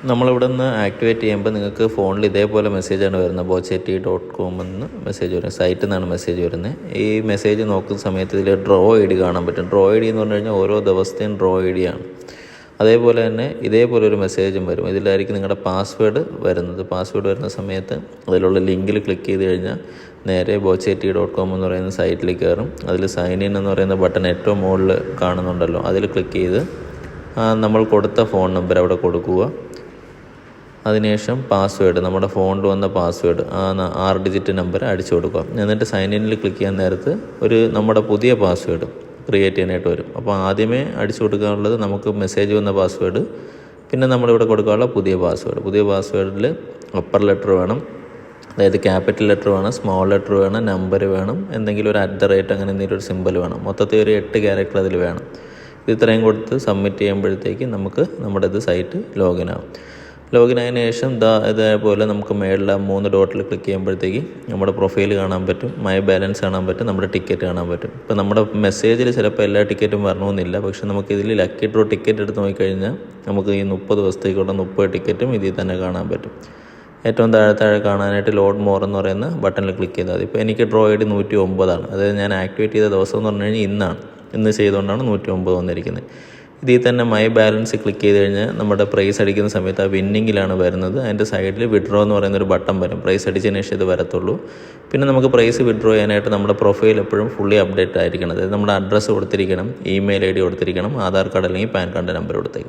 നമ്മളിവിടെ നിന്ന് ആക്ടിവേറ്റ് ചെയ്യുമ്പോൾ നിങ്ങൾക്ക് ഫോണിൽ ഇതേപോലെ മെസ്സേജാണ് വരുന്നത്. bochetti.com എന്ന് മെസ്സേജ് വരും. സൈറ്റിൽ നിന്നാണ് മെസ്സേജ് വരുന്നത്. ഈ മെസ്സേജ് നോക്കുന്ന സമയത്ത് ഇതിൽ ഡ്രോ ID കാണാൻ പറ്റും. ഡ്രോ ID എന്ന് പറഞ്ഞു കഴിഞ്ഞാൽ ഓരോ ദിവസത്തെയും ഡ്രോ ID ആണ്. അതേപോലെ തന്നെ ഇതേപോലെ ഒരു മെസ്സേജും വരും. ഇതിലായിരിക്കും നിങ്ങളുടെ പാസ്വേഡ് വരുന്നത്. പാസ്വേഡ് വരുന്ന സമയത്ത് അതിലുള്ള ലിങ്കിൽ ക്ലിക്ക് ചെയ്ത് കഴിഞ്ഞാൽ നേരെ bochetti.com എന്ന് പറയുന്ന സൈറ്റിൽ കയറും. അതിൽ സൈൻ ഇൻ എന്ന് പറയുന്ന ബട്ടൺ ഏറ്റവും മുകളിൽ കാണുന്നുണ്ടല്ലോ, അതിൽ ക്ലിക്ക് ചെയ്ത് നമ്മൾ കൊടുത്ത ഫോൺ നമ്പർ അവിടെ കൊടുക്കുക. അതിനുശേഷം പാസ്വേഡ്, നമ്മുടെ ഫോണിൽ വന്ന പാസ്വേഡ് 6 ഡിജിറ്റ് നമ്പർ അടിച്ചു കൊടുക്കുക. എന്നിട്ട് സൈൻ ഇനിൽ ക്ലിക്ക് ചെയ്യാൻ നേരത്ത് നമ്മുടെ പുതിയ പാസ്വേഡ് ക്രിയേറ്റ് ചെയ്യാനായിട്ട് വരും. അപ്പോൾ ആദ്യമേ അടിച്ചു കൊടുക്കാനുള്ളത് നമുക്ക് മെസ്സേജ് വന്ന പാസ്വേഡ്, പിന്നെ നമ്മളിവിടെ കൊടുക്കാനുള്ള പുതിയ പാസ്വേഡ്. പുതിയ പാസ്വേഡിൽ അപ്പർ ലെറ്റർ വേണം, അതായത് ക്യാപിറ്റൽ ലെറ്റർ വേണം, സ്മോൾ ലെറ്റർ വേണം, നമ്പർ വേണം, എന്തെങ്കിലും ഒരു @ അങ്ങനെ എന്തെങ്കിലും ഒരു സിമ്പൽ വേണം. മൊത്തത്തിൽ ഒരു 8 ക്യാരക്ടർ അതിൽ വേണം. ഇത്രയും കൊടുത്ത് സബ്മിറ്റ് ചെയ്യുമ്പോഴത്തേക്ക് നമുക്ക് നമ്മുടെ സൈറ്റ് ലോഗിൻ ആവും. ലോഗിൻ ആയതിനു ശേഷം ഇതേപോലെ നമുക്ക് മേളിൽ 3 ഡോട്ടിൽ ക്ലിക്ക് ചെയ്യുമ്പോഴത്തേക്ക് നമ്മുടെ പ്രൊഫൈൽ കാണാൻ പറ്റും, മൈ ബാലൻസ് കാണാൻ പറ്റും, നമ്മുടെ ടിക്കറ്റ് കാണാൻ പറ്റും. ഇപ്പോൾ നമ്മുടെ മെസ്സേജിൽ ചിലപ്പോൾ എല്ലാ ടിക്കറ്റും വരണമെന്നില്ല, പക്ഷെ നമുക്കിതിൽ ലക്കി ഡ്രോ ടിക്കറ്റ് എടുത്ത് നോക്കിക്കഴിഞ്ഞാൽ നമുക്ക് ഈ 30 ദിവസത്തേക്കുള്ള 30 ടിക്കറ്റും ഇതിൽ തന്നെ കാണാൻ പറ്റും. ഏറ്റവും താഴെ കാണാനായിട്ട് ലോഡ് മോർ എന്ന് പറയുന്ന ബട്ടണിൽ ക്ലിക്ക് ചെയ്താൽ മതി. ഇപ്പോൾ എനിക്ക് ഡ്രോ ID 109 അതായത് ഞാൻ ആക്ടിവേറ്റ് ചെയ്ത ദിവസം എന്ന് പറഞ്ഞു കഴിഞ്ഞാൽ ഇന്ന് ചെയ്തുകൊണ്ടാണ് 109 വന്നിരിക്കുന്നത്. ഇതിൽ തന്നെ മൈ ബാലൻസ് ക്ലിക്ക് ചെയ്ത് കഴിഞ്ഞാൽ നമ്മുടെ പ്രൈസ് അടിക്കുന്ന സമയത്ത് ആ വിന്നിങ്ങിലാണ് വരുന്നത്. അതിൻ്റെ സൈഡിൽ വിഡ്രോ എന്ന് പറയുന്നൊരു ബട്ടൺ വരും. പ്രൈസ് അടിച്ചതിന് ശേഷം ഇത് വരത്തുള്ളൂ. പിന്നെ നമുക്ക് പ്രൈസ് വിഡ്രോ ചെയ്യാനായിട്ട് നമ്മുടെ പ്രൊഫൈൽ എപ്പോഴും ഫുള്ളി അപ്ഡേറ്റ് ആയിരിക്കണം. അതായത് നമ്മുടെ അഡ്രസ്സ് കൊടുത്തിരിക്കണം, ഇമെയിൽ ID കൊടുത്തിരിക്കണം, ആധാർ കാർഡ് അല്ലെങ്കിൽ പാൻ കാർഡ് നമ്പർ കൊടുത്തിരിക്കണം.